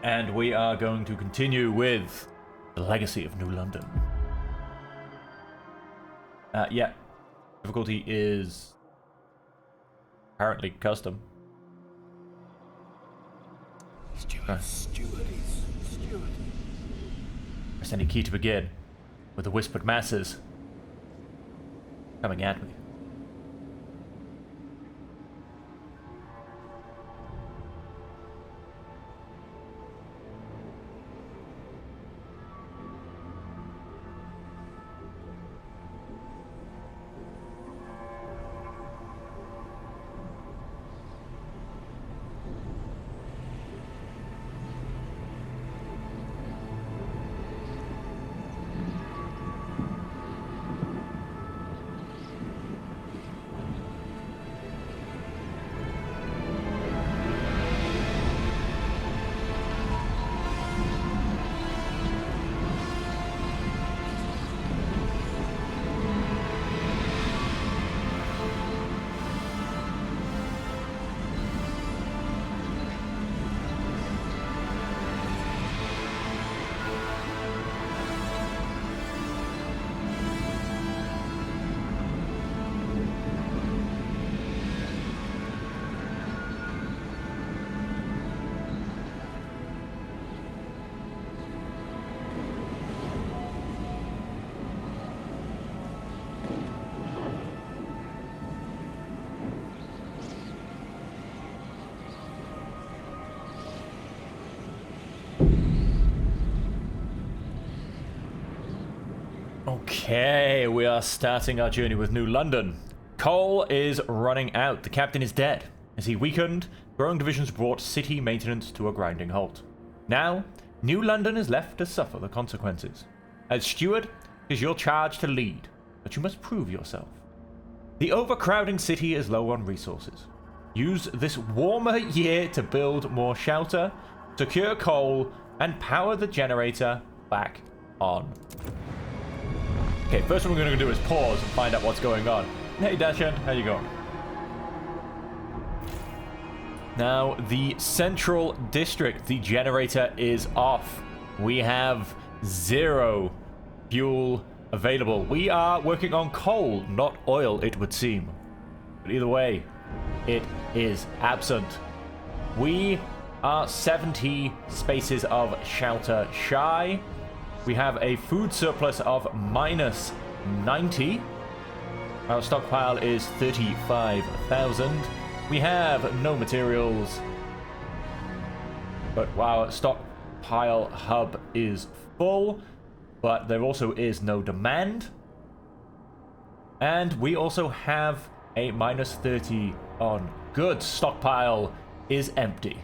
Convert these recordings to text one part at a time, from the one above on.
And we are going to continue with the legacy of New London. Yeah. Difficulty is apparently custom. Steward. Press any key to begin with the whispered masses coming at me. Okay, we are starting our journey with New London. Coal is running out. The captain is dead. As he weakened, growing divisions brought city maintenance to a grinding halt. Now, New London is left to suffer the consequences. As steward, it is your charge to lead, but you must prove yourself. The overcrowding city is low on resources. Use this warmer year to build more shelter, secure coal, and power the generator back on. Okay, first what we're going to do is pause and find out what's going on. Hey Dashan, how you going? Now, the central district, the generator is off. We have 0 fuel available. We are working on coal, not oil, it would seem. But either way, it is absent. We are 70 spaces of shelter shy. We have a food surplus of minus 90. Our stockpile is 35,000. We have no materials. But our stockpile hub is full. But there also is no demand. And we also have a minus 30 on goods. Stockpile is empty.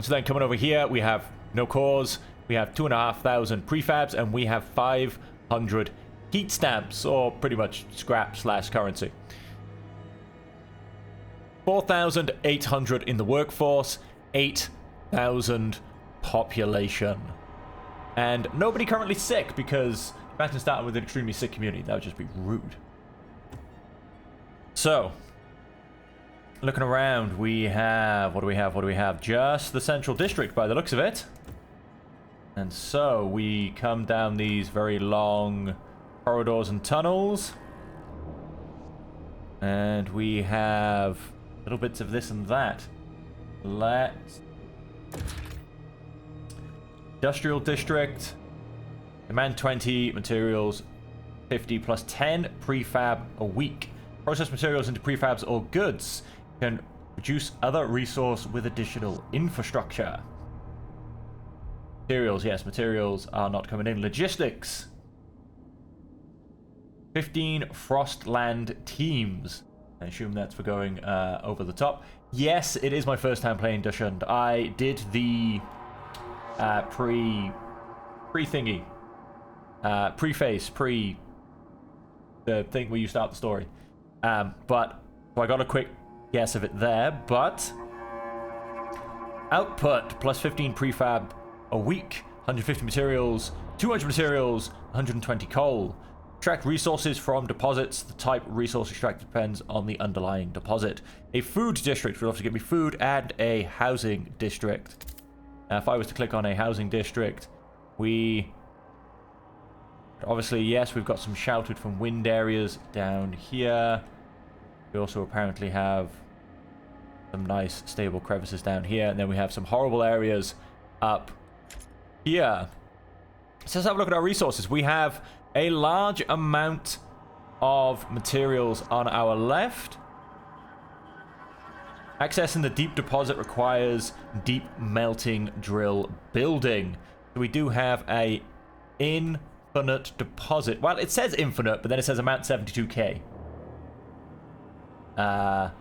So then coming over here, we have no cores. We have 2,500 prefabs, and we have 500 heat stamps, or pretty much scrap / currency. 4,800 in the workforce, 8,000 population. And nobody currently sick, because imagine starting with an extremely sick community. That would just be rude. So, looking around, we have... What do we have? Just the central district, by the looks of it. And so we come down these very long corridors and tunnels. And we have little bits of this and that. Let's... Industrial district. Demand 20, materials 50 plus 10, prefab a week. Process materials into prefabs or goods. Can produce other resource with additional infrastructure. Materials, yes, materials are not coming in. Logistics. 15 Frostland teams. I assume that's for going over the top. Yes, it is my first time playing Dushan. I did the pre-thingy. Preface, the thing where you start the story. But so I got a quick guess of it there, but output plus 15 prefab a week, 150 materials, 200 materials, 120 coal. Extract resources from deposits. The type resource extracted depends on the underlying deposit. A food district will also give me food, and a housing district. If I was to click on a housing district, we... Obviously, yes, we've got some sheltered from wind areas down here. We also apparently have some nice stable crevices down here. And then we have some horrible areas up here. So let's have a look at our resources. We have a large amount of materials on our left. Accessing the deep deposit requires deep melting drill building. So we do have a infinite deposit. Well, it says infinite, but then it says amount 72k. I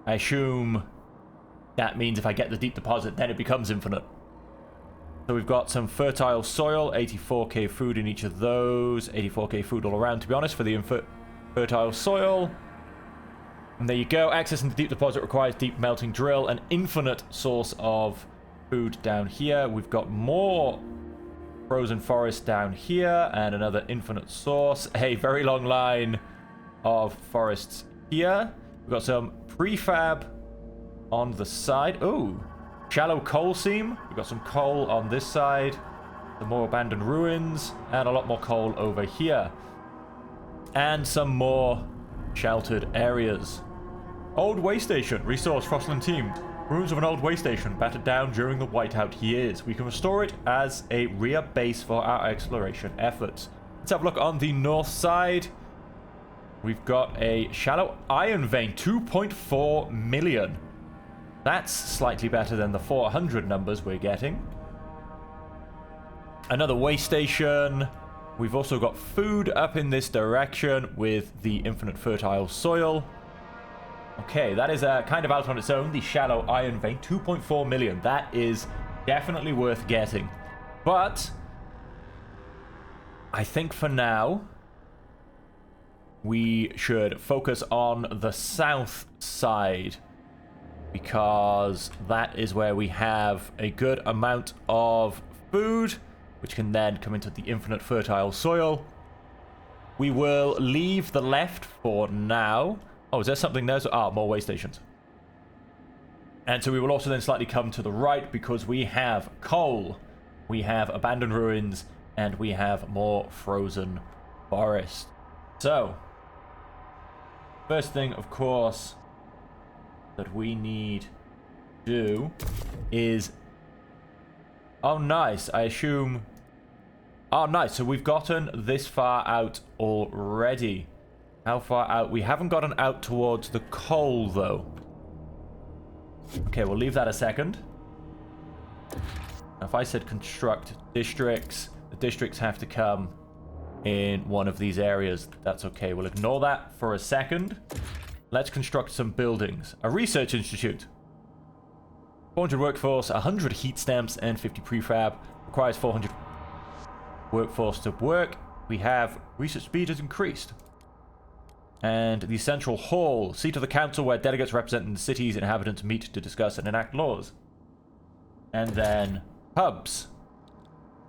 assume that means if I get the deep deposit, then it becomes infinite. So we've got some fertile soil, 84k food in each of those, 84k food all around, to be honest, for the fertile soil. And there you go. Accessing the deep deposit requires deep melting drill, an infinite source of food down here. We've got more frozen forest down here, and another infinite source. A very long line of forests here. We've got some prefab on the side. Ooh. Shallow coal seam. We've got some coal on this side. Some more abandoned ruins. And a lot more coal over here. And some more sheltered areas. Old way station. Resource Frostland team. Ruins of an old way station battered down during the whiteout years. We can restore it as a rear base for our exploration efforts. Let's have a look on the north side. We've got a shallow iron vein. 2.4 million. That's slightly better than the 400 numbers we're getting. Another way station. We've also got food up in this direction with the infinite fertile soil. Okay, that is kind of out on its own. The shallow iron vein, 2.4 million. That is definitely worth getting. But I think for now, we should focus on the south side, because that is where we have a good amount of food, which can then come into the infinite fertile soil. We will leave the left for now. Oh, is there something there? More way stations. And so we will also then slightly come to the right, because we have coal, we have abandoned ruins, and we have more frozen forest. So, first thing, of course, that we need to do is... Oh, nice. I assume... Oh, nice. So we've gotten this far out already. How far out? We haven't gotten out towards the coal, though. Okay, we'll leave that a second. Now, if I said construct districts, the districts have to come in one of these areas. That's okay. We'll ignore that for a second. Let's construct some buildings. A research institute. 400 workforce, 100 heat stamps, and 50 prefab. Requires 400 workforce to work. We have research speed has increased. And the central hall, seat of the council where delegates representing the city's inhabitants meet to discuss and enact laws. And then hubs.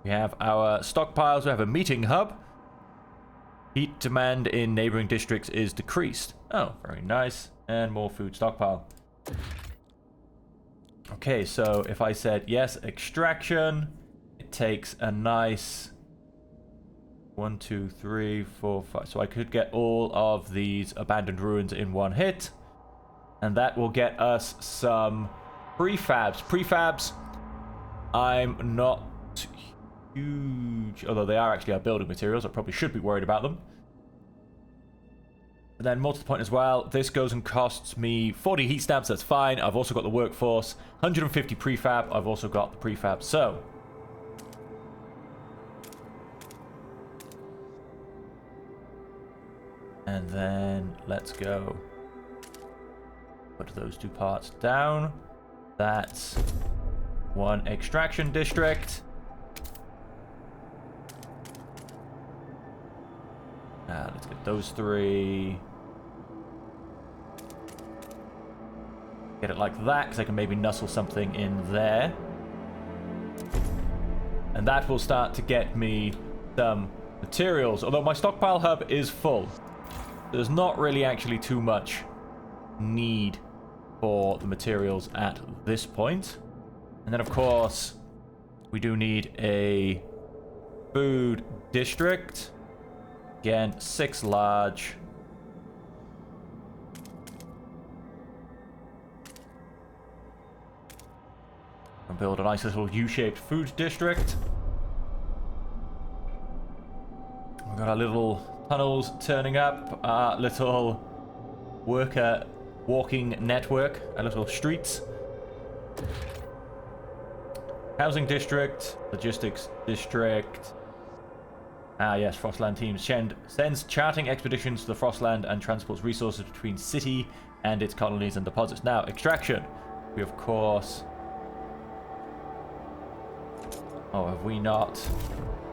We have our stockpiles. We have a meeting hub. Heat demand in neighboring districts is decreased. Oh, very nice. And more food stockpile. Okay, so if I said yes, extraction, it takes a nice 1, 2, 3, 4, 5. So I could get all of these abandoned ruins in one hit. And that will get us some prefabs. Prefabs, I'm not huge, although they are actually our building materials. I probably should be worried about them. But then more to the point as well, this goes and costs me 40 heat stamps. That's fine. I've also got the workforce. 150 prefab. I've also got the prefab. So and then let's go put those two parts down. That's one extraction district. Let's get those three. Get it like that, because I can maybe nuzzle something in there. And that will start to get me some materials. Although my stockpile hub is full. There's not really actually too much need for the materials at this point. And then, of course, we do need a food district. Again, 6 large. And build a nice little U-shaped food district. We've got our little tunnels turning up, our little worker walking network, our little streets. Housing district, logistics district. Ah yes, Frostland team sends charting expeditions to the Frostland and transports resources between city and its colonies and deposits. Now, extraction. We of course... Oh, have we not?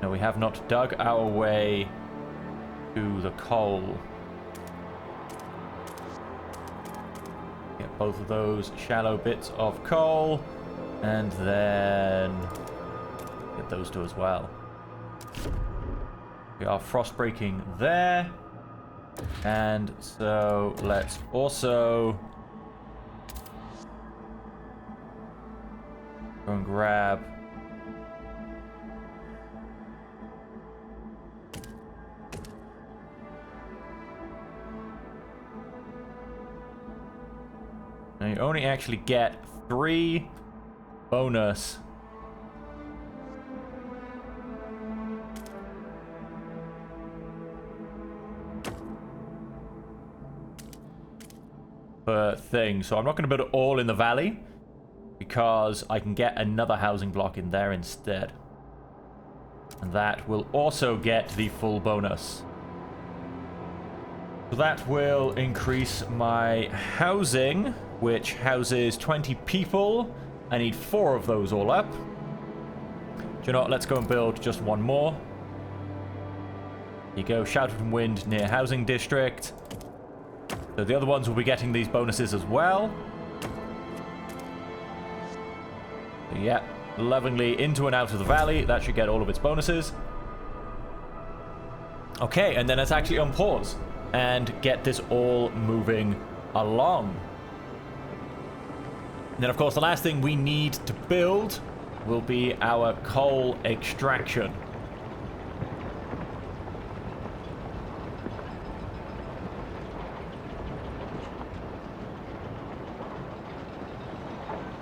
No, we have not dug our way to the coal. Get both of those shallow bits of coal, and then get those two as well. We are frost breaking there, and so let's also go and grab now. You only actually get 3 bonus per thing, so I'm not going to build it all in the valley because I can get another housing block in there instead, and that will also get the full bonus. So that will increase my housing, which houses 20 people. I need 4 of those all up. Do you know what? Let's go and build just 1 more. Here you go, Shouted from Wind near housing district. So the other ones will be getting these bonuses as well. So yeah, lovingly into and out of the valley. That should get all of its bonuses. Okay, and then let's actually unpause and get this all moving along. And then, of course, the last thing we need to build will be our coal extraction.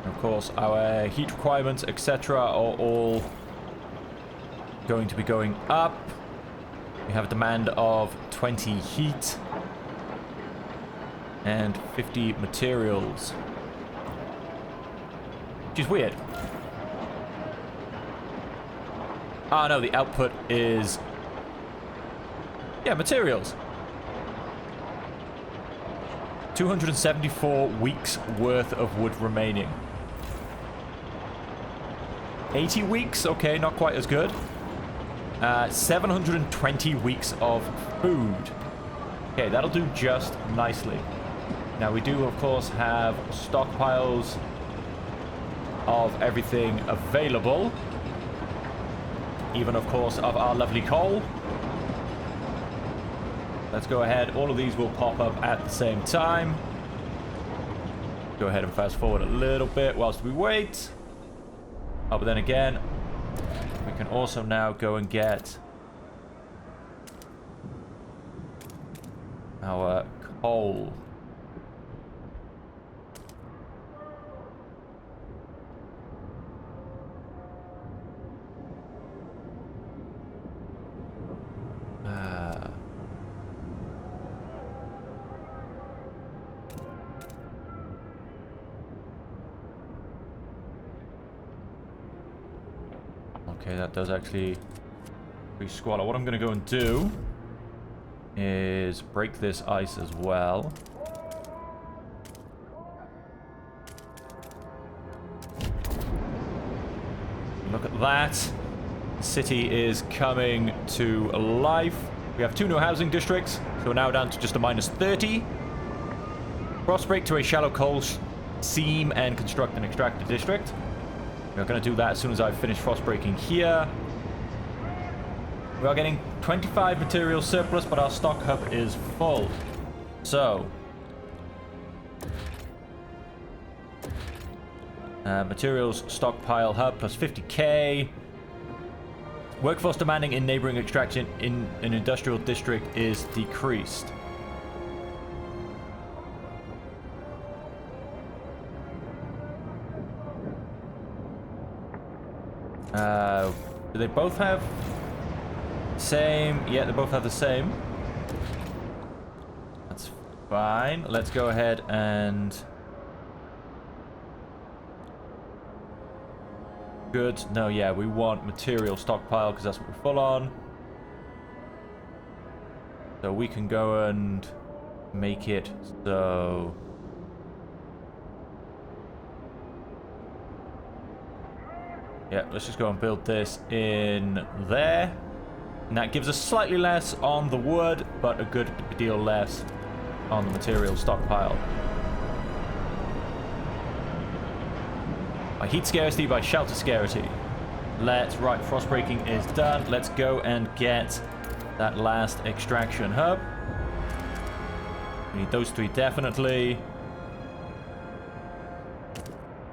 Of course, our heat requirements, etc., are all going to be going up. We have a demand of 20 heat and 50 materials, which is weird. Ah, no, the output is... yeah, materials. 274 weeks worth of wood remaining. 80 weeks? Okay, not quite as good. 720 weeks of food. Okay, that'll do just nicely. Now, we do, of course, have stockpiles of everything available. Even, of course, of our lovely coal. Let's go ahead. All of these will pop up at the same time. Go ahead and fast forward a little bit whilst we wait. Oh, but then again, we can also now go and get our coal. Okay, that does actually re-squalor. What I'm going to go and do is break this ice as well. Look at that. The city is coming to life. We have 2 new housing districts, so we're now down to just a -30. Frostbreak to a shallow coal seam and construct an extractor district. We're going to do that as soon as I finish frost breaking here. We are getting 25 material surplus, but our stock hub is full. So, Materials stockpile hub plus 50k. Workforce demanding in neighboring extraction in an industrial district is decreased. Do they both have same? Yeah, they both have the same. That's fine. Let's go ahead and goods. No, yeah, we want material stockpile because that's what we're full on. So we can go and make it so. Yeah, let's just go and build this in there. And that gives us slightly less on the wood, but a good deal less on the material stockpile. By heat scarcity, by shelter scarcity. Right, frost breaking is done. Let's go and get that last extraction hub. We need those three definitely.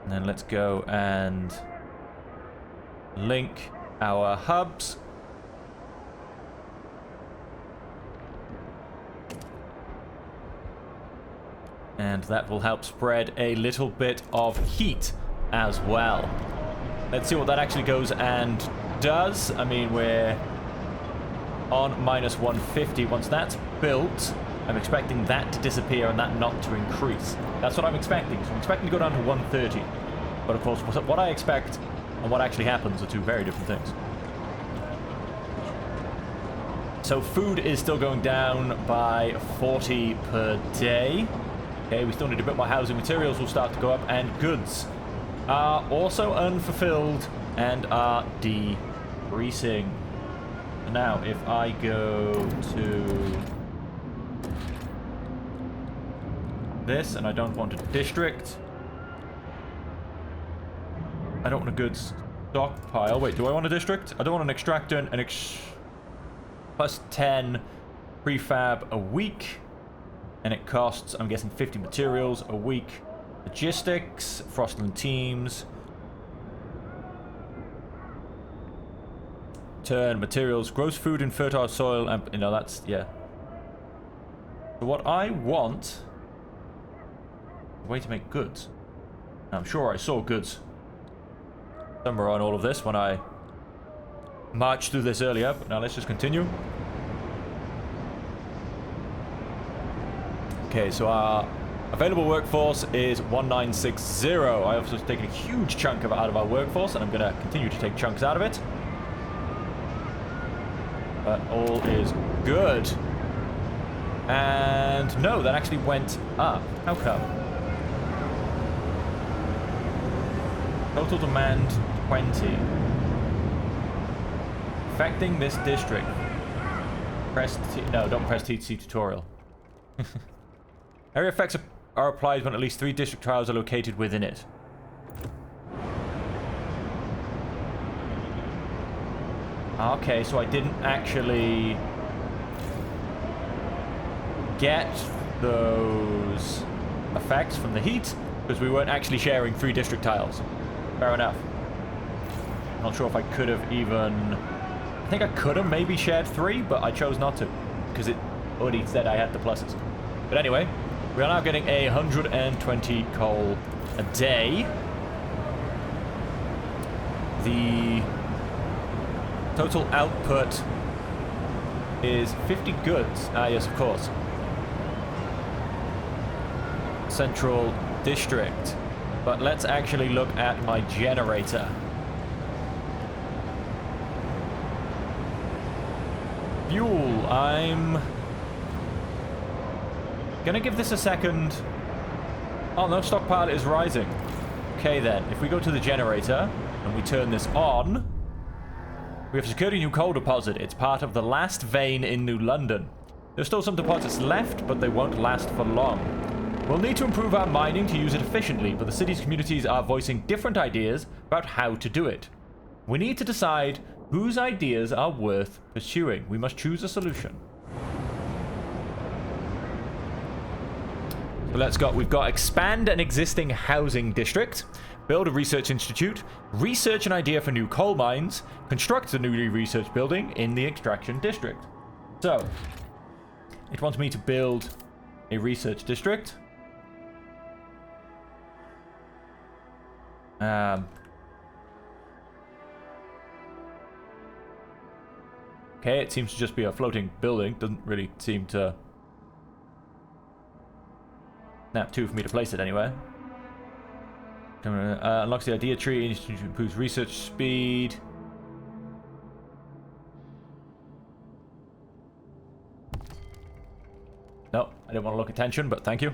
And then let's go and link our hubs. And that will help spread a little bit of heat as well. Let's see what that actually goes and does. I mean, we're on minus 150. Once that's built, I'm expecting that to disappear and that not to increase. That's what I'm expecting. So I'm expecting to go down to 130. But of course, what I expect and what actually happens are two very different things. So food is still going down by 40 per day. Okay, we still need a bit more housing. Materials will start to go up, and goods are also unfulfilled and are decreasing. Now, if I go to this, and I don't want a district, I don't want a goods stockpile. Wait, do I want a district? I don't want an extractor and plus 10 prefab a week. And it costs, I'm guessing, 50 materials a week. Logistics, Frostland teams. Turn materials, gross food and fertile soil, and you know, that's, yeah. So what I want, a way to make goods. I'm sure I saw goods somewhere on all of this when I marched through this earlier, but now let's just continue. Okay, so our available workforce is 1960. I also taken a huge chunk of it out of our workforce, and I'm going to continue to take chunks out of it. But all is good. And no, that actually went up. How come? Total demand 20. Affecting this district. Press T. No, don't press T to see tutorial. Area effects are applied when at least 3 district tiles are located within it. Okay, so I didn't actually get those effects from the heat because we weren't actually sharing 3 district tiles. Fair enough. Not sure if I could have even... I think I could have maybe shared 3, but I chose not to because it already said I had the pluses. But anyway, we are now getting 120 coal a day. The total output is 50 goods. Ah, yes, of course. Central district. But let's actually look at my generator. Fuel. I'm gonna give this a second. Oh no, stockpile is rising. Okay then, if we go to the generator and we turn this on, we have secured a new coal deposit. It's part of the last vein in New London. There's still some deposits left, but they won't last for long. We'll need to improve our mining to use it efficiently, but the city's communities are voicing different ideas about how to do it. We need to decide whose ideas are worth pursuing. We must choose a solution. So we've got expand an existing housing district, build a research institute, research an idea for new coal mines, construct a newly researched building in the extraction district. So, it wants me to build a research district. Okay, it seems to just be a floating building. Doesn't really seem to snap to for me to place it anywhere. Unlocks the idea tree, improves research speed. No, I didn't want to look at tension, but thank you.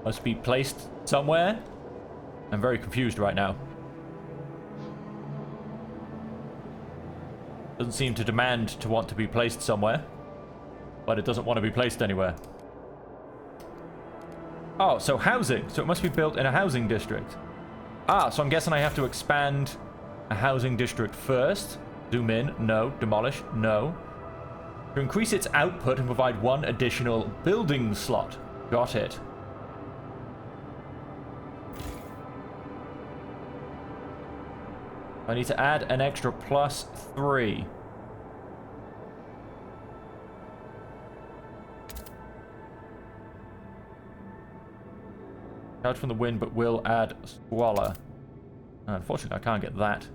Must be placed somewhere. I'm very confused right now. Doesn't seem to demand to want to be placed somewhere, but it doesn't want to be placed anywhere. Oh, so housing. So it must be built in a housing district. Ah, so I'm guessing I have to expand a housing district first. Zoom in. No. Demolish. No. To increase its output and provide one additional building slot. Got it. I need to add an extra +3. Out from the wind, but will add squalor. Unfortunately, I can't get that.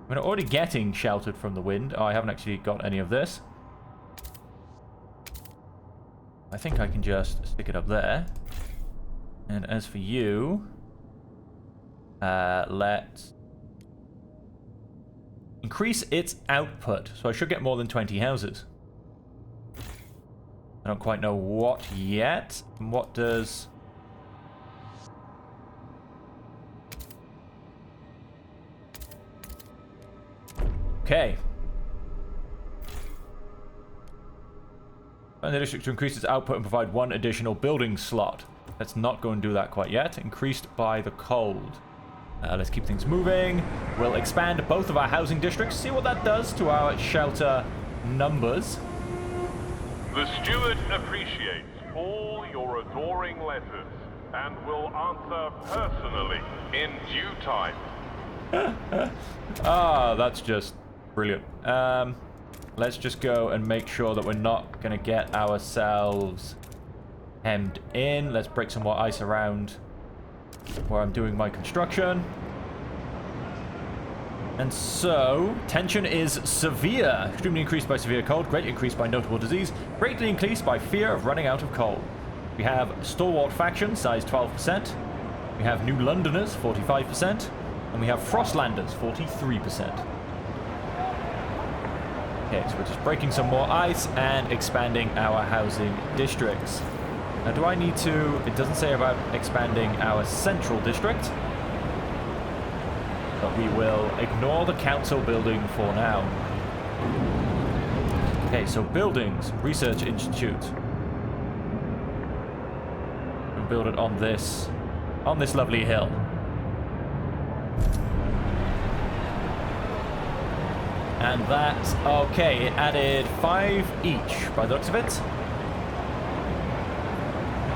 I'm already getting sheltered from the wind. Oh, I haven't actually got any of this. I think I can just stick it up there. And as for you, let's increase its output. So I should get more than 20 houses. I don't quite know what yet. And what does... Okay. Find the district to increase its output and provide one additional building slot. Let's not go and do that quite yet. Increased by the cold. Let's keep things moving. We'll expand both of our housing districts. See what that does to our shelter numbers. The steward appreciates all your adoring letters and will answer personally in due time. Ah, that's just brilliant. Let's just go and make sure that we're not going to get ourselves hemmed in. Let's break some more ice around where I'm doing my construction. And so, tension is severe. Extremely increased by severe cold, greatly increased by notable disease, greatly increased by fear of running out of coal. We have Stalwart Faction, size 12%. We have New Londoners, 45%. And we have Frostlanders, 43%. Okay, so we're just breaking some more ice and expanding our housing districts. Now, do I need to... It doesn't say about expanding our central district. But we will ignore the council building for now. Okay, so buildings, research institute. We'll build it on this lovely hill. And that's okay. It added 5 each by the looks of it.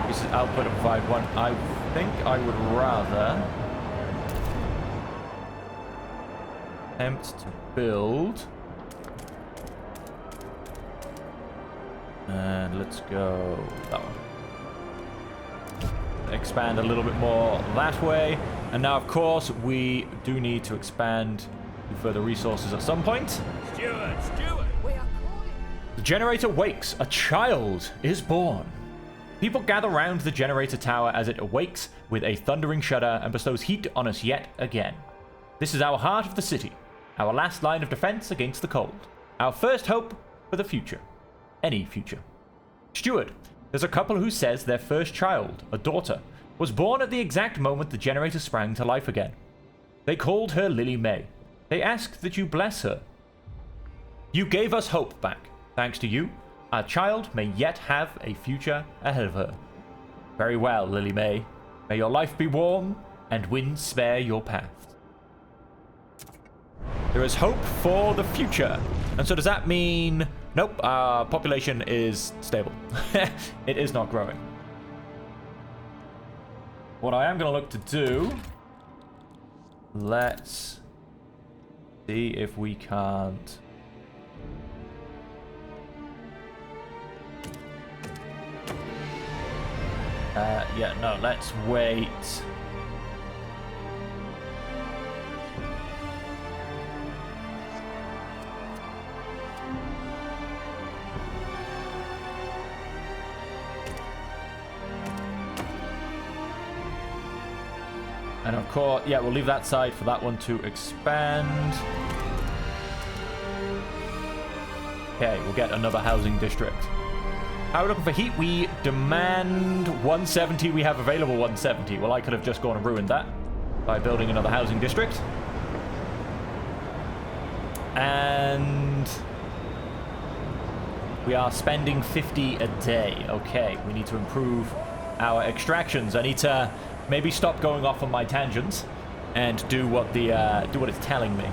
This is output of 5-1. I think I would rather attempt to build. And let's go that one. Expand a little bit more that way. And now, of course, we do need to expand to further resources at some point. Steward, we are calling. The generator wakes. A child is born. People gather round the generator tower as it awakes with a thundering shudder and bestows heat on us yet again. This is our heart of the city, our last line of defense against the cold, our first hope for the future. Any future. Steward, there's a couple who says their first child, a daughter, was born at the exact moment the generator sprang to life again. They called her Lily May. They asked that you bless her. You gave us hope back. Thanks to you, our child may yet have a future ahead of her. Very well, Lily May. May your life be warm and winds spare your path. There is hope for the future. And so does that mean... Nope, our population is stable. It is not growing. What I am going to look to do... Let's see if we can't... yeah, no, let's wait. And of course, yeah, we'll leave that side for that one to expand. Okay, we'll get another housing district. How are we looking for heat? We demand 170. We have available 170. Well, I could have just gone and ruined that by building another housing district. And we are spending 50 a day. Okay, we need to improve our extractions. I need to maybe stop going off on my tangents and do what it's telling me.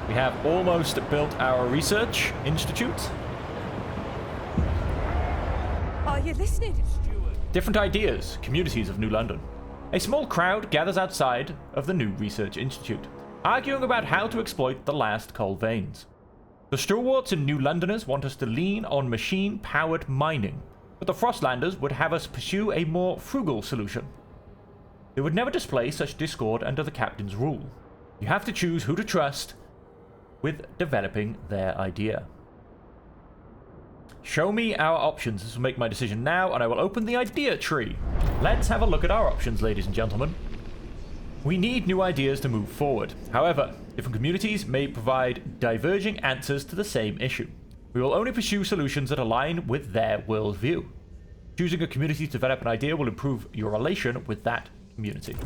We have almost built our research institute. Are you listening? Different ideas, communities of New London. A small crowd gathers outside of the new research institute, arguing about how to exploit the last coal veins. The stalwarts and New Londoners want us to lean on machine-powered mining, but the Frostlanders would have us pursue a more frugal solution. They would never display such discord under the captain's rule. You have to choose who to trust with developing their idea. Show me our options. This will make my decision now, and I will open the idea tree. Let's have a look at our options, ladies and gentlemen. We need new ideas to move forward. However, different communities may provide diverging answers to the same issue. We will only pursue solutions that align with their worldview. Choosing a community to develop an idea will improve your relation with that community.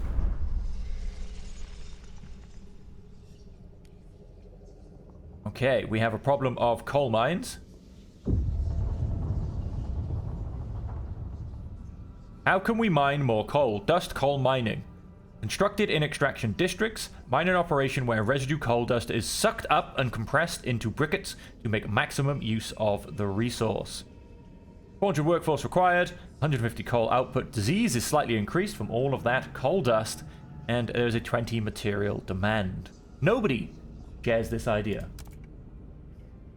Okay, we have a problem of coal mines. How can we mine more coal? Dust coal mining. Constructed in extraction districts, mine an operation where residue coal dust is sucked up and compressed into briquettes to make maximum use of the resource. 400 workforce required, 150 coal output. Disease is slightly increased from all of that coal dust, and there's a 20 material demand. Nobody shares this idea.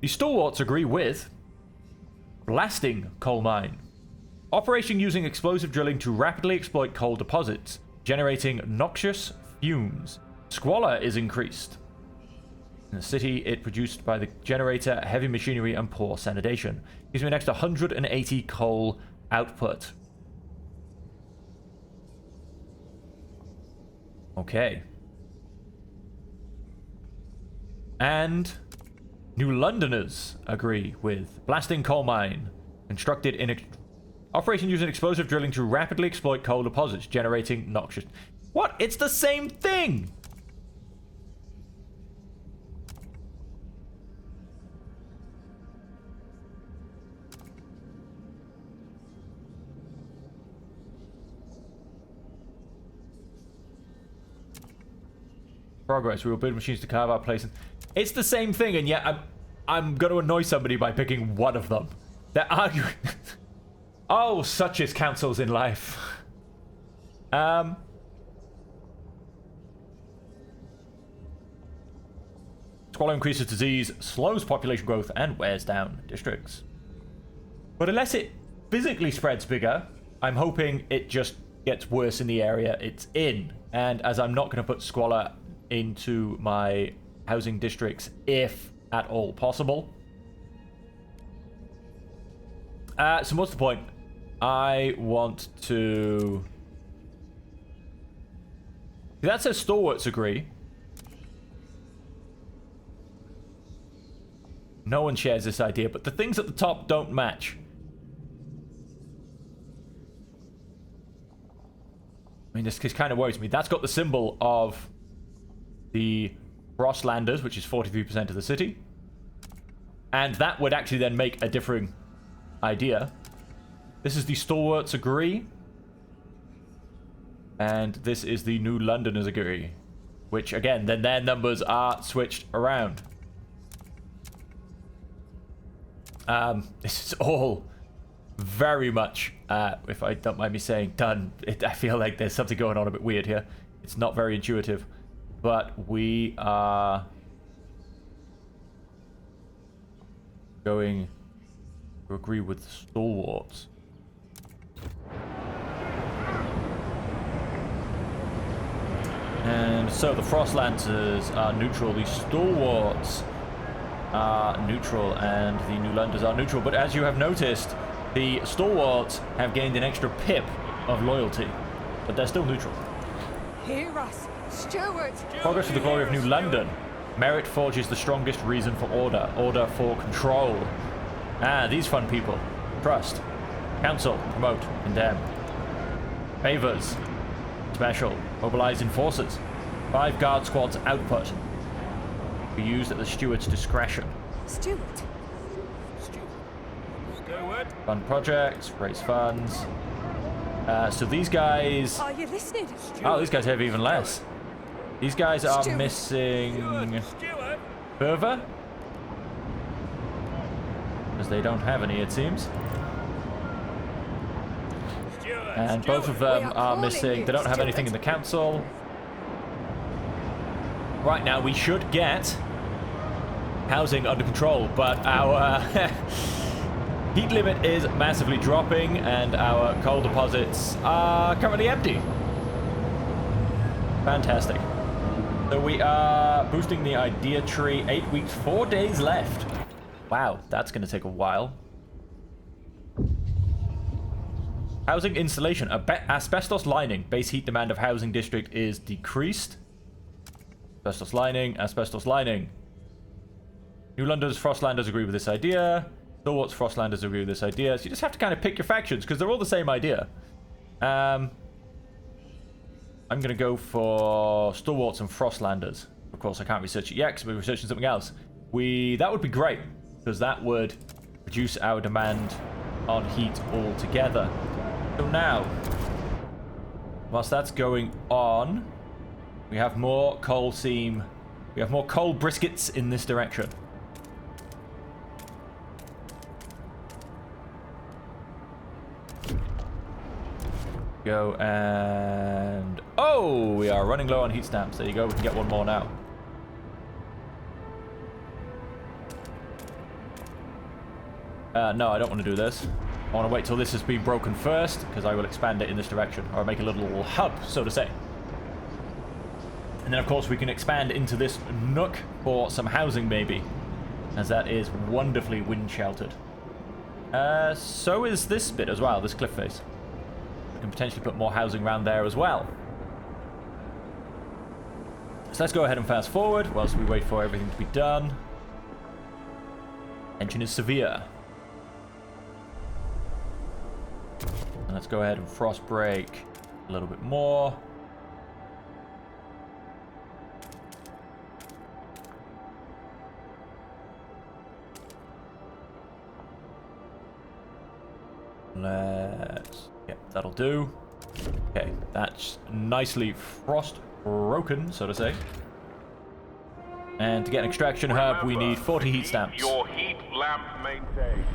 The stalwarts agree with blasting coal mine. Operation using explosive drilling to rapidly exploit coal deposits, generating noxious fumes. Squalor is increased. In the city, it produced by the generator, heavy machinery, and poor sanitation. Gives me an extra 180 coal output. Okay. And New Londoners agree with blasting coal mine. Constructed in operation using explosive drilling to rapidly exploit coal deposits, generating noxious... What? It's the same thing! Progress. We will build machines to carve out place. It's the same thing, and yet I'm going to annoy somebody by picking one of them. They're arguing... Oh, such is councils in life. Squalor increases disease, slows population growth, and wears down districts. But unless it physically spreads bigger, I'm hoping it just gets worse in the area it's in. And as I'm not going to put squalor into my housing districts, if at all possible. So what's the point? I want to... That says stalwarts agree. No one shares this idea, but the things at the top don't match. I mean, this kind of worries me. That's got the symbol of the Frostlanders, which is 43% of the city. And that would actually then make a differing idea. This is the stalwarts agree. And this is the New Londoners agree. which again, then their numbers are switched around. This is all very much, if I don't mind me saying, done. I feel like there's something going on a bit weird here. It's not very intuitive, but we are going to agree with the stalwarts. And so the Frostlanders are neutral, the stalwarts are neutral, and the New Londoners are neutral. But as you have noticed, the stalwarts have gained an extra pip of loyalty, but they're still neutral. Hear us, Stuart. Progress for the glory of New London. Merit forges the strongest reason for order. Order for control. Ah, these fun people. Trust. Council. Promote. Condemn. Favors. Special. Mobilize enforcers. 5 guard squads output. Be used at the steward's discretion. Stuart. Fund projects. Raise funds. So these guys... Are you listening? Oh, these guys have even less. These guys are missing... Fervor? Because they don't have any, it seems. And both of them are missing. They don't have anything in the council. Right now, we should get housing under control, but our heat limit is massively dropping, and our coal deposits are currently empty. Fantastic. So we are boosting the idea tree. 8 weeks, 4 days left. Wow, that's going to take a while. Housing installation. Asbestos lining. Base heat demand of housing district is decreased. Asbestos lining. Asbestos lining. New Londoners, Frostlanders agree with this idea. Stalwarts, Frostlanders agree with this idea. So you just have to kind of pick your factions because they're all the same idea. I'm going to go for Stalwarts and Frostlanders. Of course, I can't research it yet because we're researching something else. That would be great because that would reduce our demand on heat altogether. So now, whilst that's going on, we have more coal seam. We have more coal briskets in this direction. Go and... Oh, we are running low on heat stamps. There you go. We can get one more now. No, I don't want to do this. I want to wait till this has been broken first, because I will expand it in this direction, or make a little hub, so to say. And then, of course, we can expand into this nook for some housing, maybe, as that is wonderfully wind-sheltered. So is this bit as well, this cliff face. We can potentially put more housing around there as well. So let's go ahead and fast forward whilst we wait for everything to be done. Tension is severe. And let's go ahead and frost break a little bit more. Yeah, that'll do. Okay, that's nicely frost broken, so to say. And to get an extraction hub, we need 40 heat stamps. Your heat lamp maintained.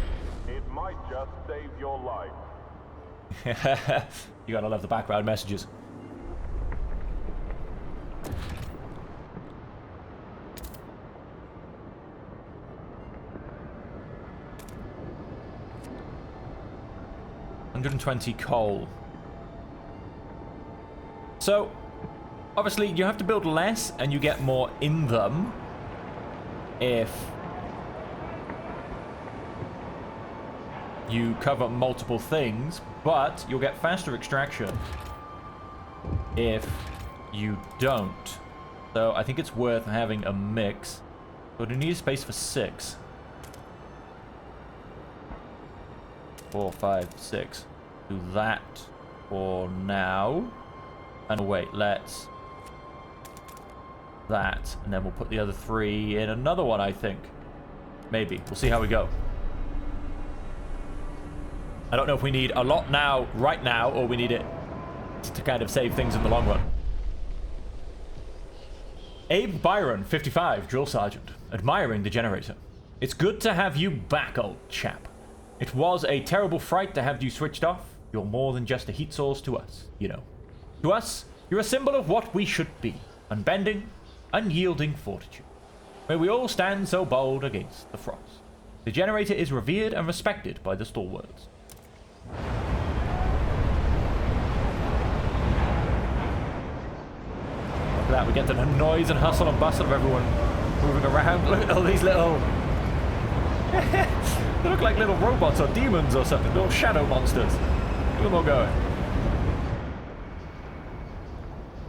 It might just save your life. You gotta love the background messages. $120 coal. So, obviously, you have to build less and you get more in them if you cover multiple things, but you'll get faster extraction if you don't. So I think it's worth having a mix. But we need space for 6. 4, 5, 6. Do that for now. And wait, let's... that. And then we'll put the other 3 in another one, I think. Maybe. We'll see how we go. I don't know if we need a lot now, right now, or we need it to kind of save things in the long run. Abe Byron, 55, drill sergeant, admiring the generator. It's good to have you back, old chap. It was a terrible fright to have you switched off. You're more than just a heat source to us, you know. To us, you're a symbol of what we should be. Unbending, unyielding fortitude. May we all stand so bold against the frost. The generator is revered and respected by the stalwarts. Look at that, we get the noise and hustle and bustle of everyone moving around. Look at all these little... they look like little robots or demons or something, little shadow monsters. Look at them all going.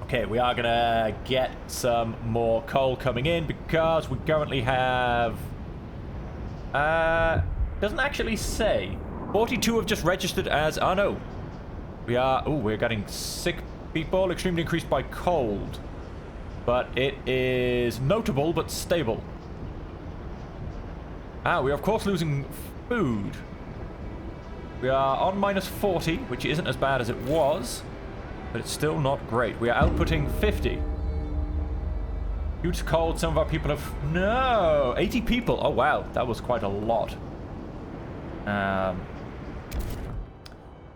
Okay, we are gonna get some more coal coming in because we currently have... doesn't actually say. 42 have just registered as... Oh no. We are... Oh, we're getting sick people, extremely increased by cold. But it is notable but stable. We are of course losing food. We are on minus 40, which isn't as bad as it was, but it's still not great. We are outputting 50. Due to cold, some of our people have... No! 80 people! Oh wow, that was quite a lot.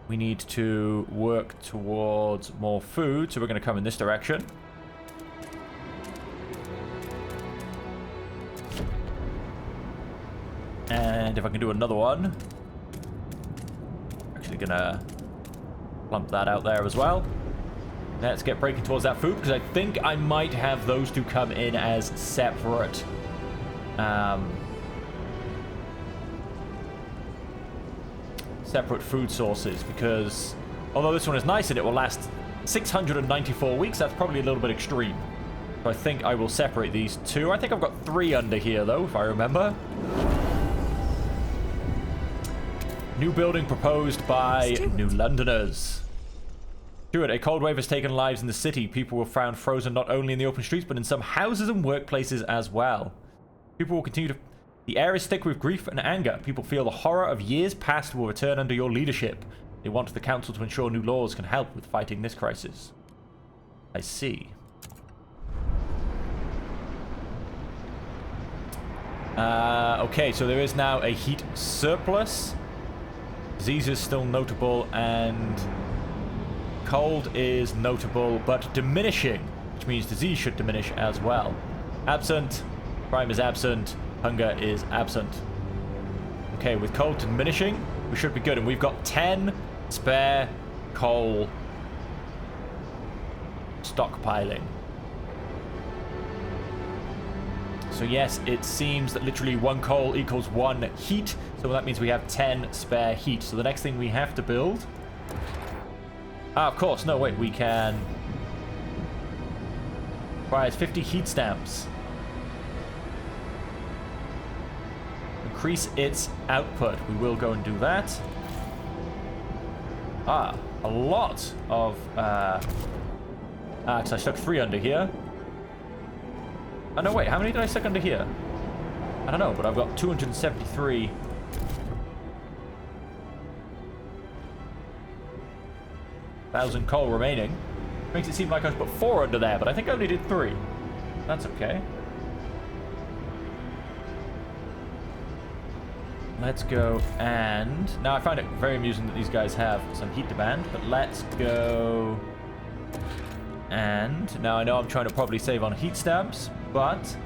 We need to work towards more food, so we're going to come in this direction. And if I can do another one, actually gonna plump that out there as well. Let's get breaking towards that food because I think I might have those two come in as separate. Separate food sources, because although this one is nice and it will last 694 weeks, that's probably a little bit extreme. So I think I will separate these two. I think I've got 3 under here though, if I remember. New building proposed by New Londoners. Stuart, a cold wave has taken lives in the city. People were found frozen not only in the open streets, but in some houses and workplaces as well. People will continue to... The air is thick with grief and anger. People feel the horror of years past will return under your leadership. They want the council to ensure new laws can help with fighting this crisis. I see. Okay, so there is now a heat surplus. Disease is still notable, and cold is notable, but diminishing, which means disease should diminish as well. Absent, crime is absent, hunger is absent. Okay, with cold diminishing, we should be good, and we've got 10 spare coal stockpiling. So yes, it seems that literally 1 coal equals 1 heat, so that means we have 10 spare heat. So the next thing we have to build... of course, no, wait, we can... Requires 50 heat stamps. Increase its output. We will go and do that. A lot of... because I stuck 3 under here. Oh, no, wait, how many did I stick under here? I don't know, but I've got 273. Thousand coal remaining. Makes it seem like I put 4 under there, but I think I only did 3. That's okay. Let's go and... Now, I find it very amusing that these guys have some heat demand, but let's go... And now I know I'm trying to probably save on heat stamps, but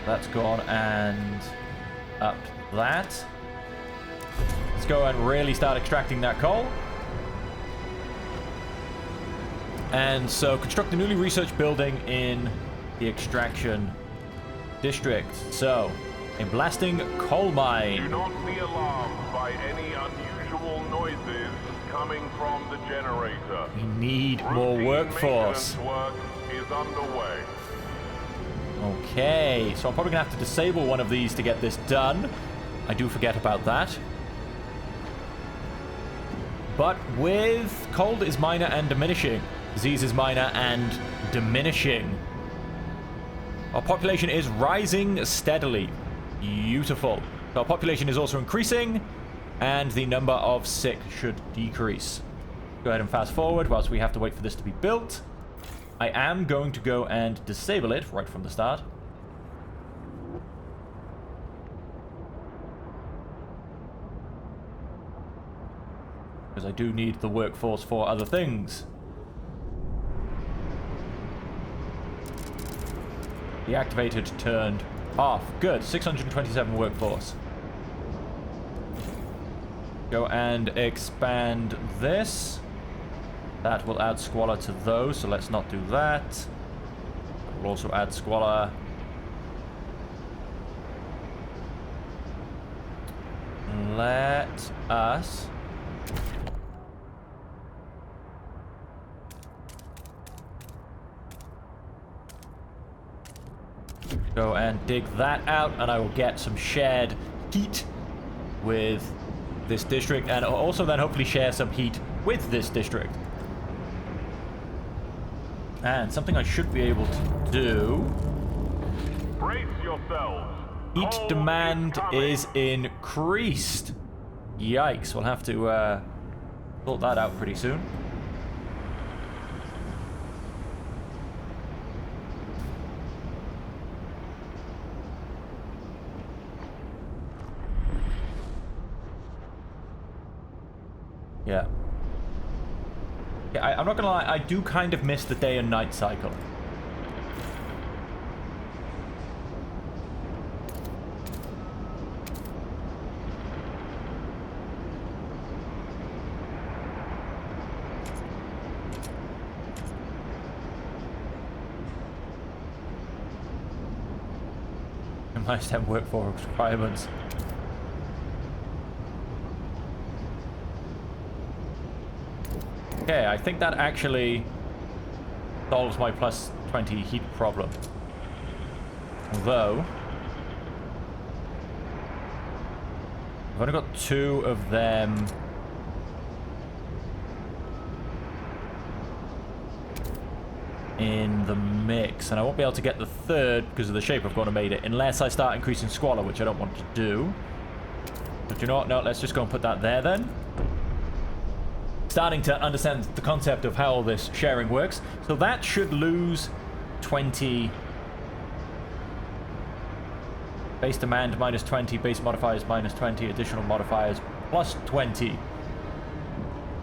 let's go on and up that. Let's go and really start extracting that coal. And so construct a newly researched building in the extraction district. So, a blasting coal mine. Do not be alarmed by any unusual noises coming from the generator. We need more workforce. Work is underway. Okay, so I'm probably gonna have to disable one of these to get this done. I do forget about that. But with cold is minor and diminishing, disease is minor and diminishing. Our population is rising steadily. Beautiful. So our population is also increasing, and the number of sick should decrease. Go ahead and fast forward whilst we have to wait for this to be built. I am going to go and disable it right from the start. Because I do need the workforce for other things. Deactivated, turned off. Good, 627 workforce. Go and expand this. That will add squalor to those, so let's not do that. We'll also add squalor. Let us go and dig that out, and I will get some shared heat with this district, and also then hopefully share some heat with this district. And something I should be able to do. Brace yourselves. Heat Coal demand is is increased. Yikes, we'll have to sort that out pretty soon. Yeah. I'm not gonna lie, I do kind of miss the day and night cycle. Minus 10 workforce requirements. Okay, I think that actually solves my plus 20 heat problem. Although, I've only got 2 of them. In the mix, and I won't be able to get the third because of the shape I've gone and made it, unless I start increasing squalor, which I don't want to do. But you know what? No, let's just go and put that there then. Starting to understand the concept of how all this sharing works. So that should lose 20. Base demand minus 20, base modifiers minus 20, additional modifiers plus 20.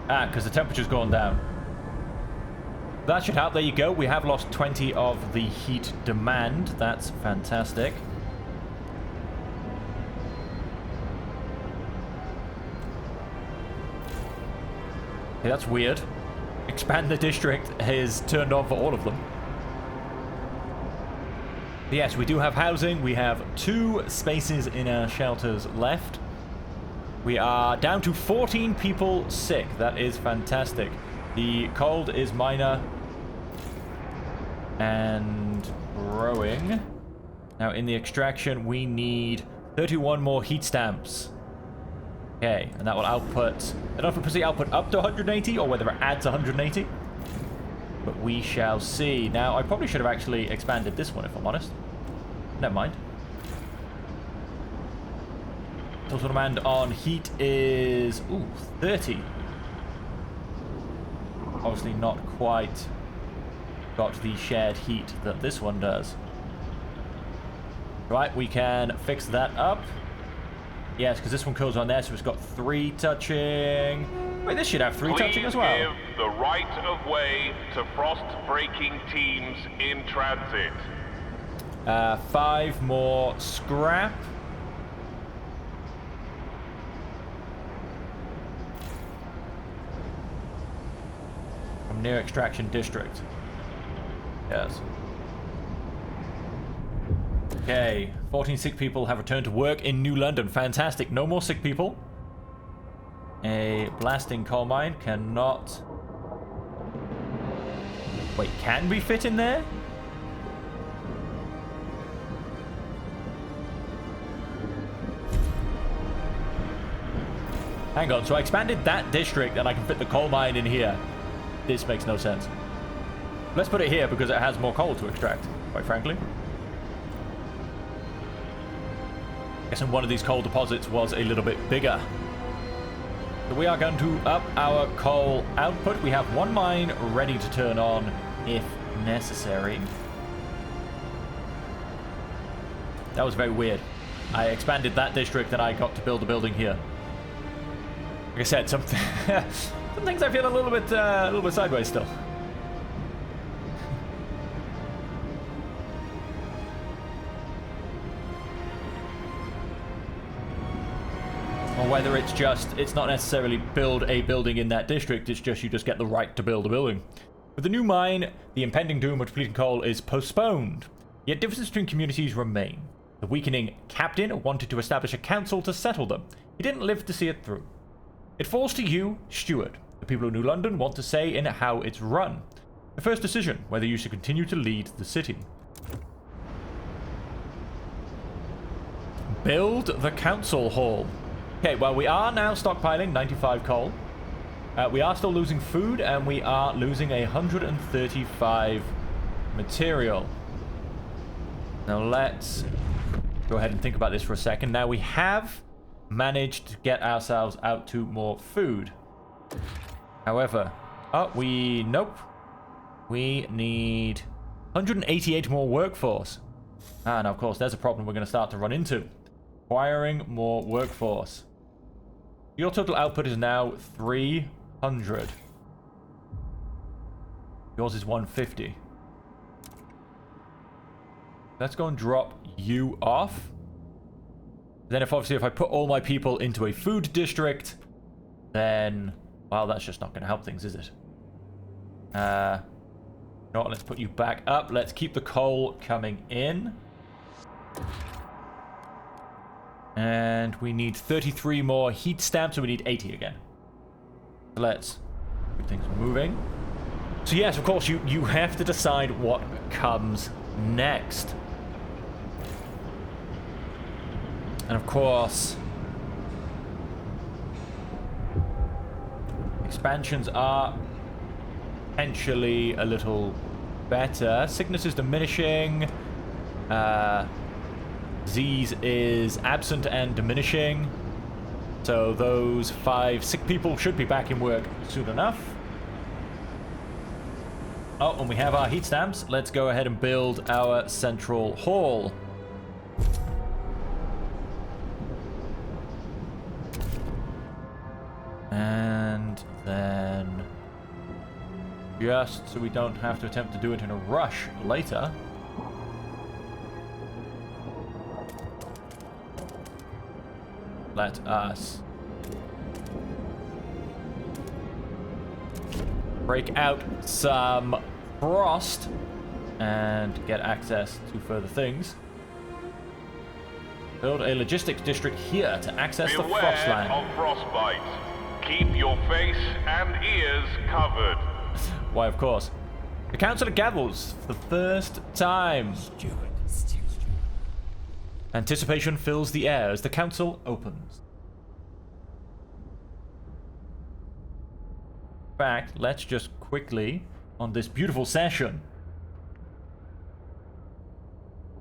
Ah, because the temperature's gone down. That should help. There you go. We have lost 20 of the heat demand. That's fantastic. Okay, that's weird. Expand the district is turned on for all of them. Yes, we do have housing. We have 2 spaces in our shelters left. We are down to 14 people sick. That is fantastic. The cold is minor and growing. Now in the extraction we need 31 more heat stamps. Okay, and that will output, I don't know if it puts the output up to 180 or whether it adds 180. But we shall see. Now I probably should have actually expanded this one if I'm honest. Never mind. Total demand on heat is 30. Obviously not quite got the shared heat that this one does. Right, we can fix that up. Yes, because this one goes on there, so it's got 3 touching. Wait, this should have 3 touching as well. Please give the right of way to frost-breaking teams in transit. 5 more scrap. From near extraction district. Yes. Okay, 14 sick people have returned to work in New London. Fantastic. No more sick people. A blasting coal mine cannot... Wait, can we fit in there? Hang on, so I expanded that district and I can fit the coal mine in here. This makes no sense. Let's put it here because it has more coal to extract, quite frankly. Guessing one of these coal deposits was a little bit bigger. So we are going to up our coal output. We have one mine ready to turn on if necessary. That was very weird. I expanded that district and I got to build a building here. Like I said, some things I feel a little bit sideways still. Or whether it's just, it's not necessarily build a building in that district, it's just you just get the right to build a building. With the new mine, the impending doom of depleting coal is postponed. Yet differences between communities remain. The weakening captain wanted to establish a council to settle them. He didn't live to see it through. It falls to you, steward. The people of New London want to say in how it's run. The first decision, whether you should continue to lead the city. Build the council hall. Okay, well, we are now stockpiling 95 coal. We are still losing food, and we are losing 135 material. Now, let's go ahead and think about this for a second. Now, we have managed to get ourselves out to more food. However, nope. We need 188 more workforce. And, of course, there's a problem we're going to start to run into. Acquiring more workforce. Your total output is now 300. Yours is 150. Let's go and drop you off. Then if I put all my people into a food district, then, well, that's just not going to help things, is it? No, let's put you back up. Let's keep the coal coming in. And we need 33 more heat stamps, so we need 80 again. Let's keep things moving. So yes, of course, you have to decide what comes next. And of course, expansions are potentially a little better. Sickness is diminishing. Disease is absent and diminishing. So those 5 sick people should be back in work soon enough. Oh, and we have our heat stamps. Let's go ahead and build our central hall. And then, just so we don't have to attempt to do it in a rush later, let us break out some frost and get access to further things. Build a logistics district here to access the frostland. Beware of frostbite. Keep your face and ears covered. Why, of course. The council gathers for the first time. Anticipation fills the air as the council opens. In fact, let's just quickly, on this beautiful session,